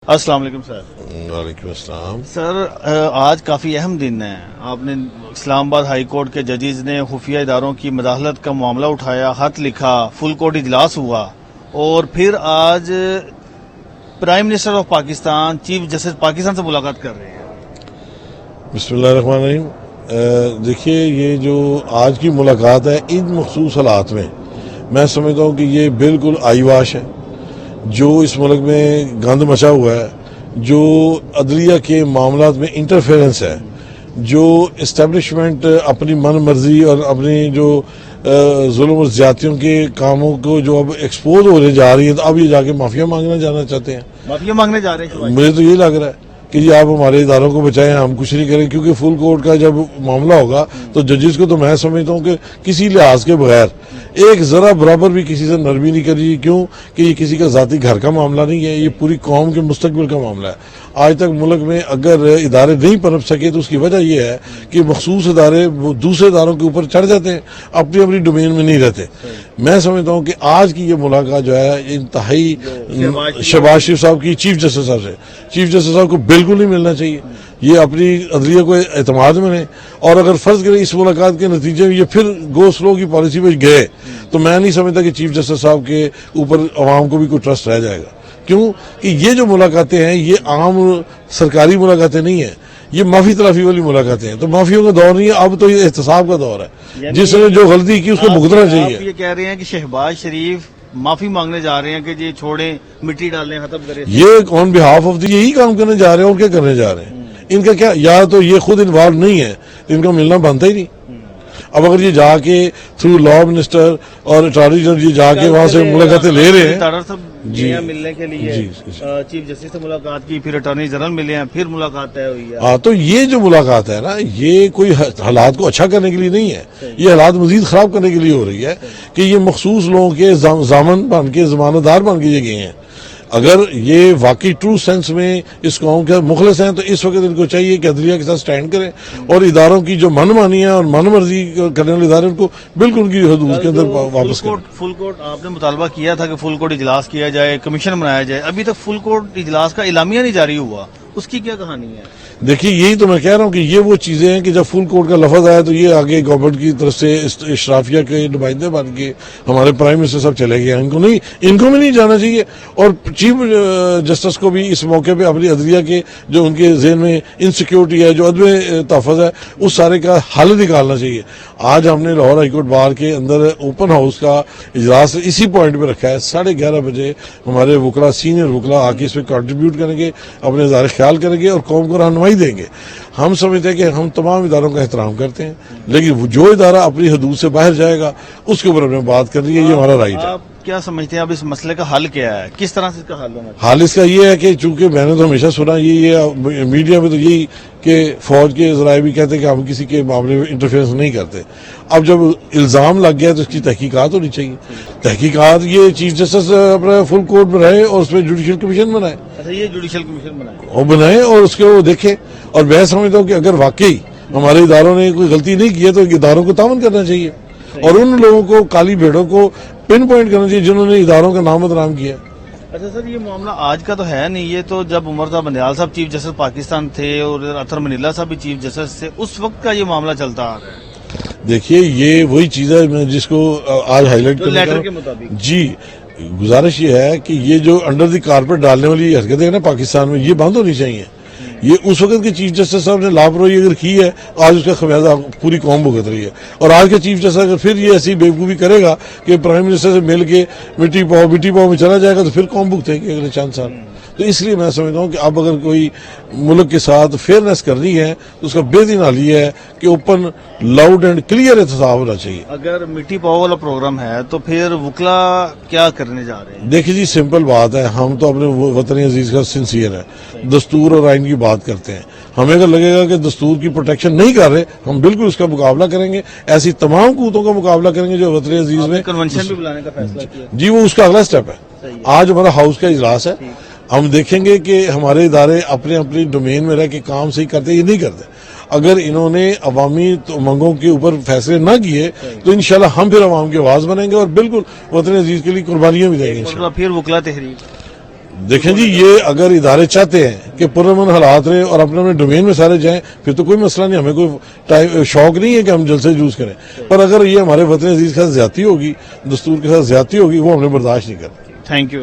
अस्सलाम वालेकुम सर। वालेकुम अस्सलाम। सर आज काफ़ी अहम दिन है। आपने इस्लामाबाद हाई कोर्ट के जजेस ने खुफिया इदारों की मदाखलत का मामला उठाया, खत लिखा, फुल कोर्ट इजलास हुआ और फिर आज prime minister of Pakistan, chief justice Pakistan से मुलाकात कर रहे हैं। बिस्मिल्लाहिर्रहमानिर्रहीम। देखिए, ये जो आज की मुलाकात है इन मखसूस हालात में मैं समझता हूँ कि ये बिल्कुल आईवाश है। जो इस मुल्क में गंद मचा हुआ है, जो अदलिया के मामलात में इंटरफेरेंस है, जो इस्टेब्लिशमेंट अपनी मन मर्जी और अपनी जो जुल्म और ज्यादतियों के कामों को जो अब एक्सपोज होने जा रही है, तो अब ये जाके माफिया मांगना जाना चाहते हैं। माफिया मांगने जा रहे हैं। मुझे तो ये लग रहा है कि जी आप हमारे इदारों को बचाएं, हम कुछ नहीं करें, क्योंकि फुल कोर्ट का जब मामला होगा तो जजेस को तो मैं समझता हूँ कि किसी लिहाज के बगैर एक जरा बराबर भी किसी से नरमी नहीं करी। क्यों कि ये किसी का जाती घर का मामला नहीं है, ये पूरी कौम के मुस्तकबिल का मामला है। आज तक मुल्क में अगर इदारे नहीं पनप सके तो उसकी वजह यह है कि मखसूस इदारे दूसरे इदारों के ऊपर चढ़ जाते हैं, अपनी अपनी डोमेन में नहीं रहते। मैं समझता हूँ कि आज की ये मुलाकात जो है इंतहाई शहबाज शरीफ साहब की चीफ जस्टिस साहब से, चीफ जस्टिस साहब को बिल्कुल नहीं मिलना चाहिए। ये अपनी अदलिया को एतमाद में लें, और अगर फर्ज करें इस मुलाकात के नतीजे में ये फिर गो स्लो की पॉलिसी में गए तो मैं नहीं समझता कि चीफ जस्टिस साहब के ऊपर अवाम को भी कोई ट्रस्ट रह जाएगा। क्यों कि ये जो मुलाकातें हैं ये आम सरकारी मुलाकातें नहीं है, ये माफी तलाफी वाली मुलाकातें हैं। तो माफियों का दौर नहीं है, अब तो ये एहतसाब का दौर है। जिसने जो गलती की उसको भुगतना चाहिए। आप ये कह रहे हैं कि शहबाज शरीफ माफी मांगने जा रहे हैं कि ये छोड़ें, मिट्टी डालें, खत्म करें। ये ऑन बिहाफ ऑफ द यही काम करने जा रहे हैं और क्या करने जा रहे हैं। इनका क्या, या तो ये खुद इन्वॉल्व नहीं है, इनका मिलना बनता ही नहीं। अब अगर ये जाके थ्रू लॉ मिनिस्टर और अटॉर्नी जनरल ये जाके वहां से मुलाकातें ले रहे हैं जी मिलने के लिए, चीफ जस्टिस से मुलाकात की, फिर अटॉर्नी जनरल मिले हैं, फिर मुलाकात तय हुई है। हाँ, तो ये जो मुलाकात है ना, ये कोई हालात को अच्छा करने के लिए नहीं है, ये हालात मजीद खराब करने के लिए हो रही है कि ये मखसूस लोगों के जामन बन के, जमानतदार बन के ये गए हैं। अगर ये वाकई ट्रू सेंस में इस कौम के मुखलिस हैं तो इस वक्त इनको चाहिए कि अदलिया के साथ स्टैंड करें और इदारों की जो मनमानी है और मनमर्जी करने वाले इदारे उनको बिल्कुल उनकी हदूद के अंदर वापस करें। फुल कोर्ट आपने मुतालबा किया था कि फुल कोर्ट इजलास किया जाए, कमीशन बनाया जाए, अभी तक फुल कोर्ट इजलास का इलामिया नहीं जारी हुआ, उसकी क्या कहानी है? देखिए, यही तो मैं कह रहा हूँ कि ये वो चीजें हैं कि जब फुल कोर्ट का लफ्ज आया तो ये आगे गवर्नमेंट की तरफ से इशराफिया के नुमाइंदे बन के हमारे प्राइम मिनिस्टर साहब चले गए। इनको भी नहीं जाना चाहिए, और चीफ जस्टिस को भी इस मौके पे अपनी अदलिया के जो उनके जेहन में इनसिक्योरिटी है, जो अदम तहफ़्फ़ुज़ है, उस सारे का हल निकालना चाहिए। आज हमने लाहौर हाईकोर्ट बार के अंदर ओपन हाउस का इजलास इसी पॉइंट पे रखा है। 11:30 बजे हमारे वकला, सीनियर वकला आके इसमें कंट्रीब्यूट करेंगे, अपने इदारे ख्याल करेंगे और कौम को रहनुमाई देंगे। हम समझते हैं कि हम तमाम इदारों का एहतराम करते हैं, लेकिन जो इदारा अपनी हदूद से बाहर जाएगा उसके ऊपर हमें बात करनी है, ये हमारा राइट है। आप क्या समझते हैं अब इस मसले का हल क्या है, किस तरह से इसका हल होना चाहिए? हाल इसका ये है कि चूंकि मैंने तो हमेशा सुना ये मीडिया में तो यही कि फौज के जराए भी कहते हैं कि हम किसी के मामले में इंटरफेरेंस नहीं करते। अब जब इल्जाम लग गया तो इसकी तहकीकात होनी चाहिए। तहकीकात ये चीफ जस्टिस अपना फुल कोर्ट बनाए और उसमें जुडिशल कमीशन बनाए। अच्छा, ये जुडिशल कमीशन बनाए और बनाए और उसके वो देखे। और मैं समझता हूँ कि अगर वाकई हमारे इदारों ने कोई गलती नहीं की है तो इदारों को तामन करना चाहिए और उन लोगों को, काली भेड़ों को पिन पॉइंट करना चाहिए जिन्होंने इदारों का नाम बदनाम किया। अच्छा सर, ये मामला आज का तो है नहीं, ये तो जब उमर साहब बंदयाल साहब चीफ जस्टिस पाकिस्तान थे और अतर मनीला साहब भी चीफ जस्टिस थे, उस वक्त का ये मामला चलता आ रहा है। देखिए, ये वही चीज है मैं जिसको आज हाईलाइट करना लेटर के मुताबिक जी गुजारिश ये है कि ये जो अंडर द कारपेट डालने वाली हरकतें है ना पाकिस्तान में, ये बंद होनी चाहिए। ये उस वक्त के चीफ जस्टिस साहब ने लापरवाही अगर की है, आज उसका खमियाजा पूरी कौम भुगत रही है। और आज के चीफ जस्टिस अगर फिर ये ऐसी बेवकूफ़ी करेगा कि प्राइम मिनिस्टर से मिल के मिट्टी पाव में चला जाएगा तो फिर कौम भुगतेगी अगले चंद साल। तो इसलिए मैं समझता हूँ कि अब अगर कोई मुल्क के साथ फेयरनेस करनी है तो उसका बेहतरीन हल ये है कि ओपन, लाउड एंड क्लियर एहतसाब होना चाहिए। अगर मिट्टी पाव वाला प्रोग्राम है तो फिर वकला क्या करने जा रहे हैं? देखिए जी, सिंपल बात है, हम तो अपने वतन अजीज का सिंसियर है, दस्तूर और आइन की बात करते हैं। हमें अगर लगेगा कि दस्तूर की प्रोटेक्शन नहीं कर रहे, हम बिल्कुल उसका मुकाबला करेंगे, ऐसी तमाम कूतों का मुकाबला करेंगे जो वतन अजीज में कन्वेंशन भी बुलाने का फैसला किया। जी, वो उसका अगला स्टेप है। आज हमारा हाउस का इजलास है, हम देखेंगे कि हमारे इदारे अपने अपनी डोमेन में रह के काम सही करते ये नहीं करते। अगर इन्होंने अवामी उमंगों के ऊपर फैसले न किए तो इंशाल्लाह हम फिर अवाम की आवाज बनेंगे और बिल्कुल वतन अजीज के लिए कुर्बानियां भी देंगे। फिर वकला तहरीक देखें जी, ये अगर इदारे चाहते हैं कि पुरअमन हालात रहे और अपने अपने डोमेन में सारे जाएं, फिर तो कोई मसला नहीं, हमें कोई शौक नहीं है कि हम जलसे यूज करें। पर अगर ये हमारे वतन अजीज के साथ ज्यादती होगी, दस्तूर के साथ ज्यादती होगी, वो हमने बर्दाश्त नहीं करना। Thank you.